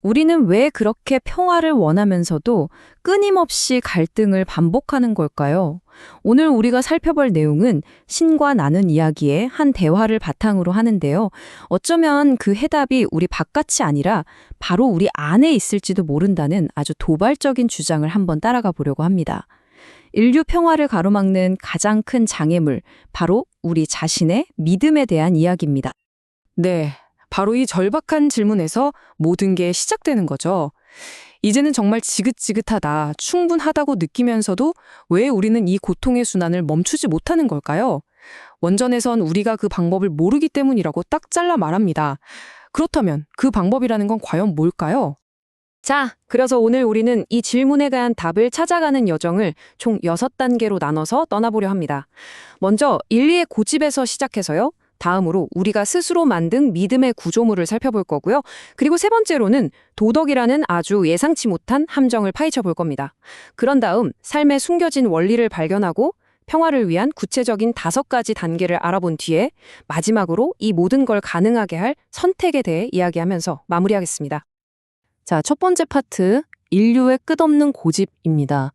우리는 왜 그렇게 평화를 원하면서도 끊임없이 갈등을 반복하는 걸까요? 오늘 우리가 살펴볼 내용은 신과 나눈 이야기의 한 대화를 바탕으로 하는데요. 어쩌면 그 해답이 우리 바깥이 아니라 바로 우리 안에 있을지도 모른다는 아주 도발적인 주장을 한번 따라가 보려고 합니다. 인류 평화를 가로막는 가장 큰 장애물, 바로 우리 자신의 믿음에 대한 이야기입니다. 네, 바로 이 절박한 질문에서 모든 게 시작되는 거죠. 이제는 정말 지긋지긋하다, 충분하다고 느끼면서도 왜 우리는 이 고통의 순환을 멈추지 못하는 걸까요? 원전에선 우리가 그 방법을 모르기 때문이라고 딱 잘라 말합니다. 그렇다면 그 방법이라는 건 과연 뭘까요? 자, 그래서 오늘 우리는 이 질문에 대한 답을 찾아가는 여정을 총 6단계로 나눠서 떠나보려 합니다. 먼저 인리의 고집에서 시작해서요. 다음으로 우리가 스스로 만든 믿음의 구조물을 살펴볼 거고요. 그리고 세 번째로는 도덕이라는 아주 예상치 못한 함정을 파헤쳐 볼 겁니다. 그런 다음 삶에 숨겨진 원리를 발견하고 평화를 위한 구체적인 5가지 단계를 알아본 뒤에 마지막으로 이 모든 걸 가능하게 할 선택에 대해 이야기하면서 마무리하겠습니다. 자, 첫 번째 파트, 인류의 끝없는 고집입니다.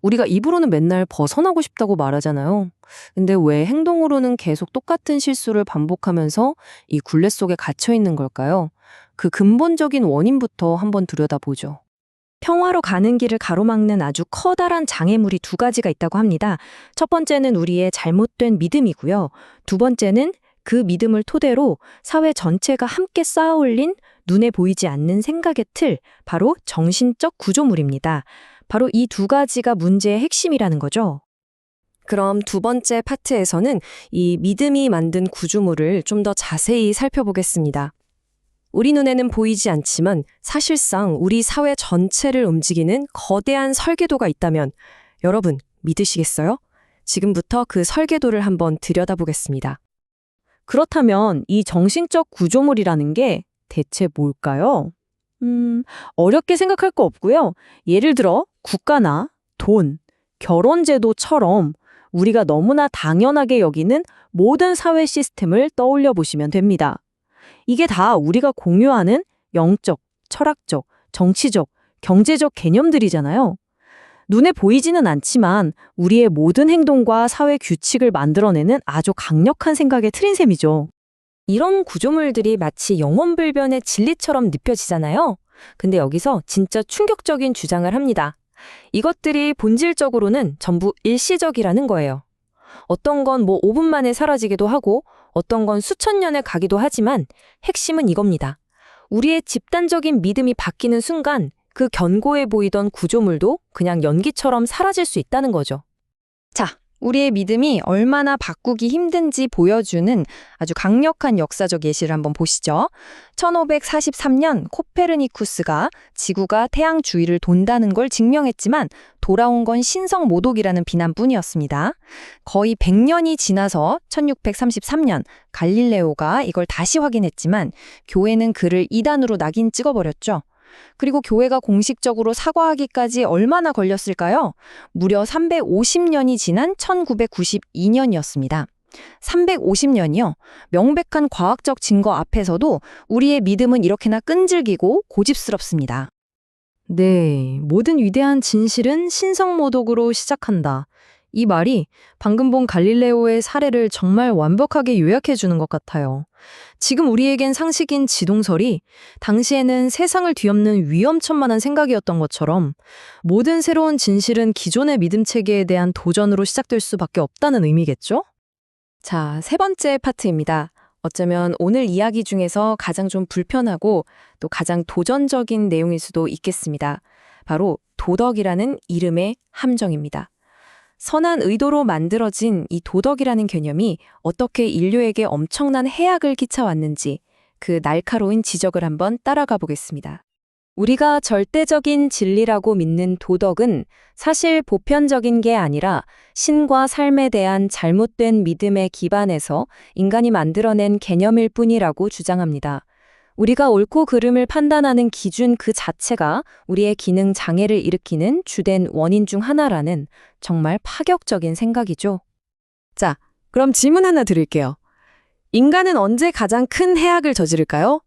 우리가 입으로는 맨날 벗어나고 싶다고 말하잖아요. 근데 왜 행동으로는 계속 똑같은 실수를 반복하면서 이 굴레 속에 갇혀 있는 걸까요? 그 근본적인 원인부터 한번 들여다보죠. 평화로 가는 길을 가로막는 아주 커다란 장애물이 2가지가 있다고 합니다. 첫 번째는 우리의 잘못된 믿음이고요. 두 번째는 그 믿음을 토대로 사회 전체가 함께 쌓아올린 눈에 보이지 않는 생각의 틀, 바로 정신적 구조물입니다. 바로 이 2가지가 문제의 핵심이라는 거죠. 그럼 두 번째 파트에서는 이 믿음이 만든 구조물을 좀 더 자세히 살펴보겠습니다. 우리 눈에는 보이지 않지만 사실상 우리 사회 전체를 움직이는 거대한 설계도가 있다면 여러분 믿으시겠어요? 지금부터 그 설계도를 한번 들여다보겠습니다. 그렇다면 이 정신적 구조물이라는 게 대체 뭘까요? 어렵게 생각할 거 없고요. 예를 들어 국가나 돈, 결혼제도처럼 우리가 너무나 당연하게 여기는 모든 사회 시스템을 떠올려 보시면 됩니다. 이게 다 우리가 공유하는 영적, 철학적, 정치적, 경제적 개념들이잖아요. 눈에 보이지는 않지만 우리의 모든 행동과 사회 규칙을 만들어내는 아주 강력한 생각의 틀인 셈이죠. 이런 구조물들이 마치 영원불변의 진리처럼 느껴지잖아요. 근데 여기서 진짜 충격적인 주장을 합니다. 이것들이 본질적으로는 전부 일시적이라는 거예요. 어떤 건 뭐 5분 만에 사라지기도 하고 어떤 건 수천 년에 가기도 하지만 핵심은 이겁니다. 우리의 집단적인 믿음이 바뀌는 순간 그 견고해 보이던 구조물도 그냥 연기처럼 사라질 수 있다는 거죠. 자, 우리의 믿음이 얼마나 바꾸기 힘든지 보여주는 아주 강력한 역사적 예시를 한번 보시죠. 1543년 코페르니쿠스가 지구가 태양 주위를 돈다는 걸 증명했지만 돌아온 건 신성 모독이라는 비난뿐이었습니다. 거의 100년이 지나서 1633년 갈릴레오가 이걸 다시 확인했지만 교회는 그를 이단으로 낙인 찍어버렸죠. 그리고 교회가 공식적으로 사과하기까지 얼마나 걸렸을까요? 무려 350년이 지난 1992년이었습니다. 350년이요. 명백한 과학적 증거 앞에서도 우리의 믿음은 이렇게나 끈질기고 고집스럽습니다. 네, 모든 위대한 진실은 신성모독으로 시작한다. 이 말이 방금 본 갈릴레오의 사례를 정말 완벽하게 요약해 주는 것 같아요. 지금 우리에겐 상식인 지동설이 당시에는 세상을 뒤엎는 위험천만한 생각이었던 것처럼 모든 새로운 진실은 기존의 믿음 체계에 대한 도전으로 시작될 수밖에 없다는 의미겠죠? 자, 세 번째 파트입니다. 어쩌면 오늘 이야기 중에서 가장 좀 불편하고 또 가장 도전적인 내용일 수도 있겠습니다. 바로 도덕이라는 이름의 함정입니다. 선한 의도로 만들어진 이 도덕이라는 개념이 어떻게 인류에게 엄청난 해악을 끼쳐왔는지 그 날카로운 지적을 한번 따라가 보겠습니다. 우리가 절대적인 진리라고 믿는 도덕은 사실 보편적인 게 아니라 신과 삶에 대한 잘못된 믿음에 기반해서 인간이 만들어낸 개념일 뿐이라고 주장합니다. 우리가 옳고 그름을 판단하는 기준 그 자체가 우리의 기능 장애를 일으키는 주된 원인 중 하나라는 정말 파격적인 생각이죠. 자, 그럼 질문 하나 드릴게요. 인간은 언제 가장 큰 해악을 저지를까요?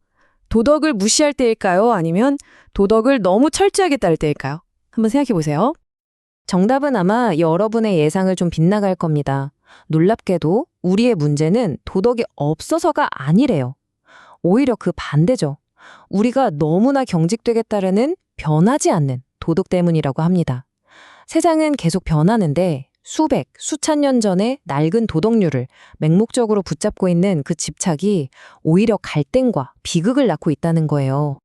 도덕을 무시할 때일까요? 아니면 도덕을 너무 철저하게 따를 때일까요? 한번 생각해 보세요. 정답은 아마 여러분의 예상을 좀 빗나갈 겁니다. 놀랍게도 우리의 문제는 도덕이 없어서가 아니래요. 오히려 그 반대죠. 우리가 너무나 경직되게 따르는 변하지 않는 도덕 때문이라고 합니다. 세상은 계속 변하는데 수백, 수천 년 전의 낡은 도덕률을 맹목적으로 붙잡고 있는 그 집착이 오히려 갈등과 비극을 낳고 있다는 거예요.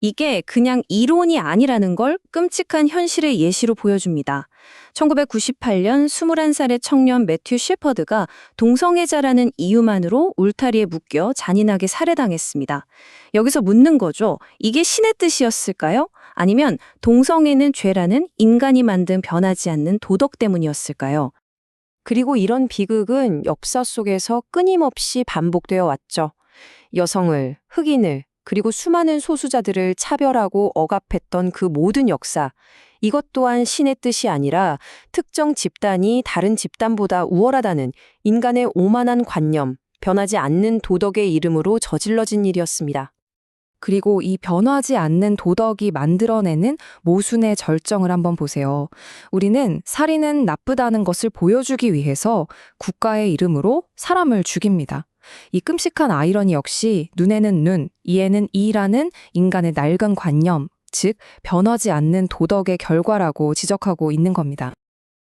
이게 그냥 이론이 아니라는 걸 끔찍한 현실의 예시로 보여줍니다. 1998년 21살의 청년 매튜 셰퍼드가 동성애자라는 이유만으로 울타리에 묶여 잔인하게 살해당했습니다. 여기서 묻는 거죠. 이게 신의 뜻이었을까요? 아니면 동성애는 죄라는 인간이 만든 변하지 않는 도덕 때문이었을까요? 그리고 이런 비극은 역사 속에서 끊임없이 반복되어 왔죠. 여성을, 흑인을, 그리고 수많은 소수자들을 차별하고 억압했던 그 모든 역사, 이것 또한 신의 뜻이 아니라 특정 집단이 다른 집단보다 우월하다는 인간의 오만한 관념, 변하지 않는 도덕의 이름으로 저질러진 일이었습니다. 그리고 이 변하지 않는 도덕이 만들어내는 모순의 절정을 한번 보세요. 우리는 살인은 나쁘다는 것을 보여주기 위해서 국가의 이름으로 사람을 죽입니다. 이 끔찍한 아이러니 역시 눈에는 눈, 이에는 이라는 인간의 낡은 관념, 즉 변하지 않는 도덕의 결과라고 지적하고 있는 겁니다.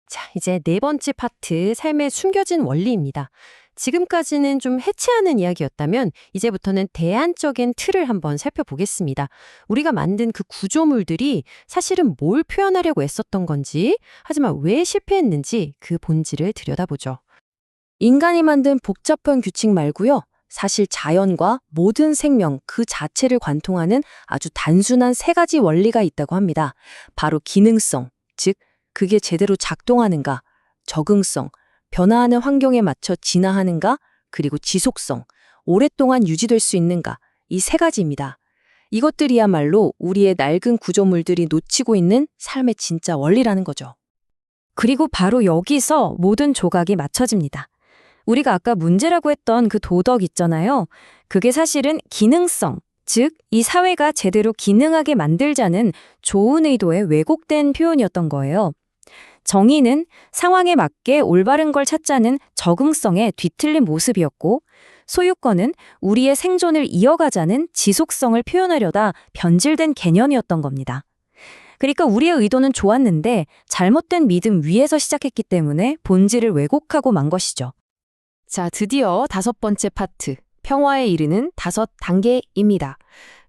자, 이제 네 번째 파트, 삶의 숨겨진 원리입니다. 지금까지는 좀 해체하는 이야기였다면 이제부터는 대안적인 틀을 한번 살펴보겠습니다. 우리가 만든 그 구조물들이 사실은 뭘 표현하려고 애썼던 건지, 하지만 왜 실패했는지 그 본질을 들여다보죠. 인간이 만든 복잡한 규칙 말고요. 사실 자연과 모든 생명 그 자체를 관통하는 아주 단순한 세 가지 원리가 있다고 합니다. 바로 기능성, 즉 그게 제대로 작동하는가, 적응성, 변화하는 환경에 맞춰 진화하는가, 그리고 지속성, 오랫동안 유지될 수 있는가, 이 세 가지입니다. 이것들이야말로 우리의 낡은 구조물들이 놓치고 있는 삶의 진짜 원리라는 거죠. 그리고 바로 여기서 모든 조각이 맞춰집니다. 우리가 아까 문제라고 했던 그 도덕 있잖아요. 그게 사실은 기능성, 즉 이 사회가 제대로 기능하게 만들자는 좋은 의도의 왜곡된 표현이었던 거예요. 정의는 상황에 맞게 올바른 걸 찾자는 적응성의 뒤틀린 모습이었고, 소유권은 우리의 생존을 이어가자는 지속성을 표현하려다 변질된 개념이었던 겁니다. 그러니까 우리의 의도는 좋았는데 잘못된 믿음 위에서 시작했기 때문에 본질을 왜곡하고 만 것이죠. 자, 드디어 다섯 번째 파트, 평화에 이르는 5단계입니다.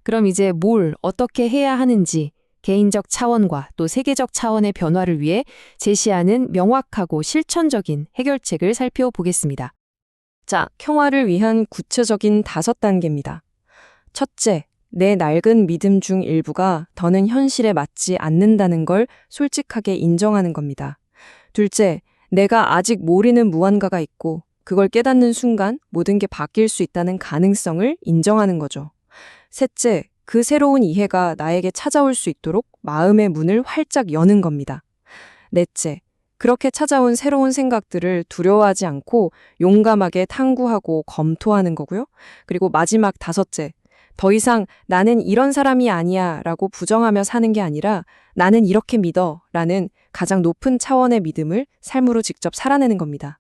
그럼 이제 뭘 어떻게 해야 하는지 개인적 차원과 또 세계적 차원의 변화를 위해 제시하는 명확하고 실천적인 해결책을 살펴보겠습니다. 자, 평화를 위한 구체적인 5단계입니다. 첫째, 내 낡은 믿음 중 일부가 더는 현실에 맞지 않는다는 걸 솔직하게 인정하는 겁니다. 둘째, 내가 아직 모르는 무언가가 있고 그걸 깨닫는 순간 모든 게 바뀔 수 있다는 가능성을 인정하는 거죠. 셋째, 그 새로운 이해가 나에게 찾아올 수 있도록 마음의 문을 활짝 여는 겁니다. 넷째, 그렇게 찾아온 새로운 생각들을 두려워하지 않고 용감하게 탐구하고 검토하는 거고요. 그리고 마지막 5째, 더 이상 나는 이런 사람이 아니야 라고 부정하며 사는 게 아니라 나는 이렇게 믿어 라는 가장 높은 차원의 믿음을 삶으로 직접 살아내는 겁니다.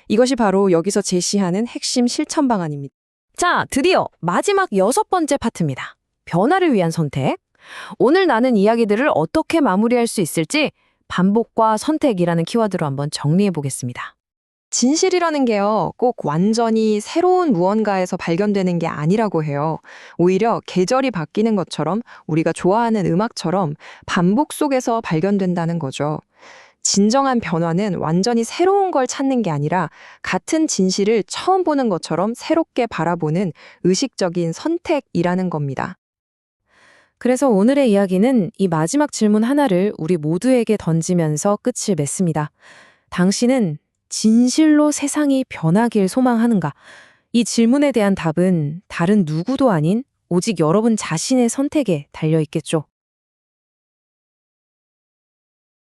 이것이 바로 여기서 제시하는 핵심 실천 방안입니다. 자, 드디어 마지막 6번째 파트입니다. 변화를 위한 선택. 오늘 나눈 이야기들을 어떻게 마무리할 수 있을지 반복과 선택이라는 키워드로 한번 정리해 보겠습니다. 진실이라는 게요, 꼭 완전히 새로운 무언가에서 발견되는 게 아니라고 해요. 오히려 계절이 바뀌는 것처럼 우리가 좋아하는 음악처럼 반복 속에서 발견된다는 거죠. 진정한 변화는 완전히 새로운 걸 찾는 게 아니라 같은 진실을 처음 보는 것처럼 새롭게 바라보는 의식적인 선택이라는 겁니다. 그래서 오늘의 이야기는 이 마지막 질문 하나를 우리 모두에게 던지면서 끝을 맺습니다. 당신은 진실로 세상이 변하길 소망하는가? 이 질문에 대한 답은 다른 누구도 아닌 오직 여러분 자신의 선택에 달려 있겠죠.